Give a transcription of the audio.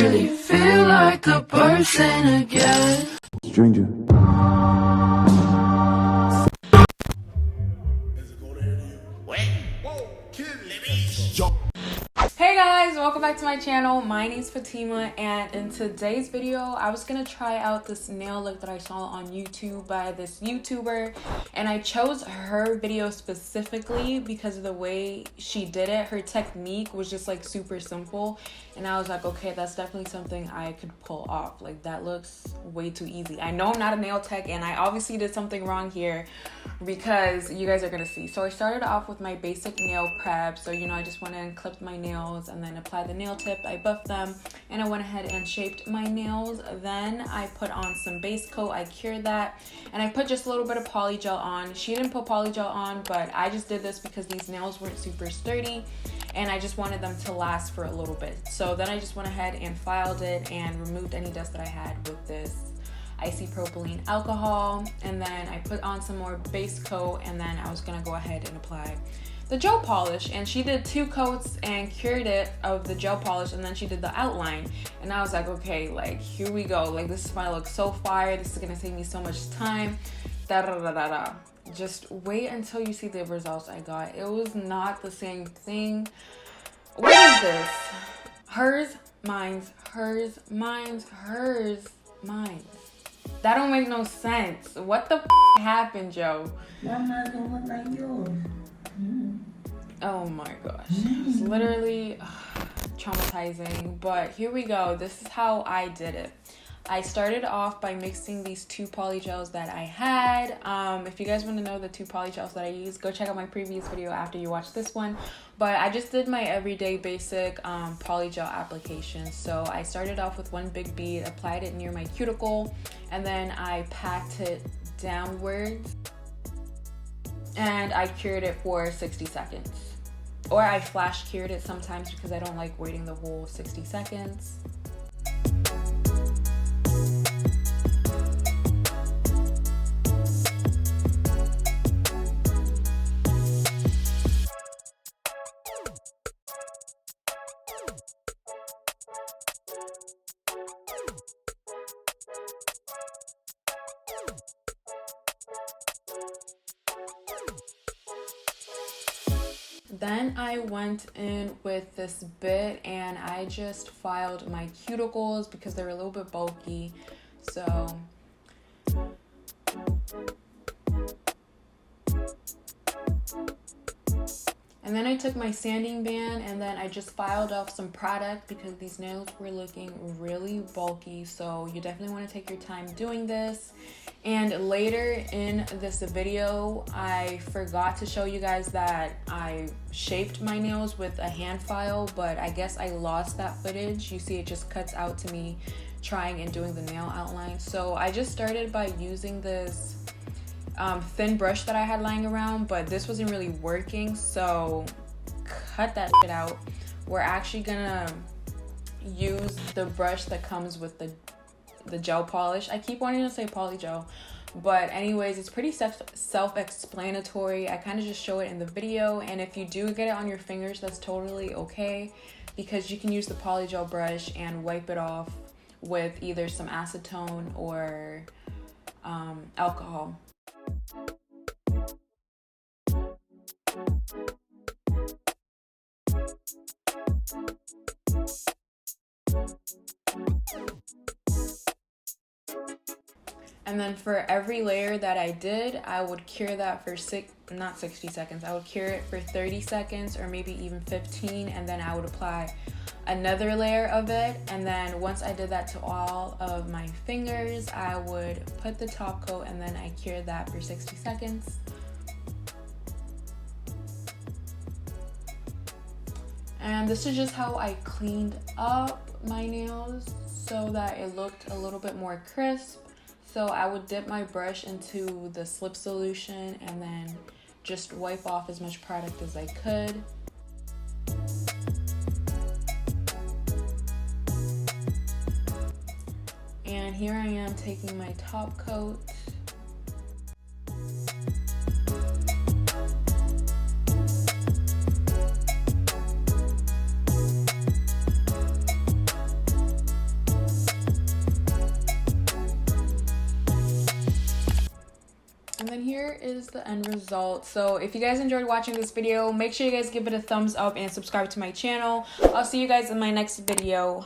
really feel like the person again. Stranger. Hey guys, welcome back to my channel. My name's Fatima, and in today's video I was gonna try out this nail look that I saw on YouTube by this YouTuber, and I chose her video specifically because of the way she did it. Her technique was just like super simple, and I was like, okay, that's definitely something I could pull off. Like, that looks way too easy. I know I'm not a nail tech, and I obviously did something wrong here because you guys are gonna see. So I started off with my basic nail prep. So, you know, I just went in and clipped my nails and then applied the nail tip. I buffed them and I went ahead and shaped my nails. Then I put on some base coat. I cured that, and I put just a little bit of polygel on. She didn't put polygel on, but I just did this because these nails weren't super sturdy and I just wanted them to last for a little bit. So then I just went ahead and filed it and removed any dust that I had with this isopropylene alcohol, and then I put on some more base coat, and then I was gonna go ahead and apply the gel polish. And she did 2 coats and cured it of the gel polish, and then she did the outline, and I was like, okay, like, here we go. Like, this is gonna look so fire. This is gonna save me so much time. Just wait until you see the results I got. It was not the same thing. What is this? Hers, mine's, hers, mine's, hers, mine's. That don't make no sense. What the happened, Joe? Mine don't look like yours. Oh my gosh. It's literally traumatizing. But here we go. This is how I did it. I started off by mixing these 2 polygels that I had. If you guys want to know the 2 polygels that I use, go check out my previous video after you watch this one. But I just did my everyday basic polygel application. So I started off with 1 big bead, applied it near my cuticle, and then I packed it downwards, and I cured it for 60 seconds. Or I flash cured it sometimes because I don't like waiting the whole 60 seconds. Then I went in with this bit and I just filed my cuticles because they're a little bit bulky. So and then I took my sanding band and then I just filed off some product because these nails were looking really bulky. So you definitely want to take your time doing this. And later in this video, I forgot to show you guys that I shaped my nails with a hand file, but I guess I lost that footage. You see, it just cuts out to me trying and doing the nail outline. So I just started by using this thin brush that I had lying around, but this wasn't really working, so cut that shit out. We're actually gonna use the brush that comes with the gel polish. I keep wanting to say polygel, but anyways, it's pretty self-explanatory. I kind of just show it in the video, and if you do get it on your fingers, that's totally okay, because you can use the polygel brush and wipe it off with either some acetone or alcohol. And then for every layer that I did, I would cure that for not 60 seconds. I would cure it for 30 seconds or maybe even 15, and then I would apply another layer of it. And then once I did that to all of my fingers, I would put the top coat and then I cured that for 60 seconds. And this is just how I cleaned up my nails so that it looked a little bit more crisp. So I would dip my brush into the slip solution and then just wipe off as much product as I could. And here I am taking my top coat. And then here is the end result. So if you guys enjoyed watching this video, make sure you guys give it a thumbs up and subscribe to my channel. I'll see you guys in my next video.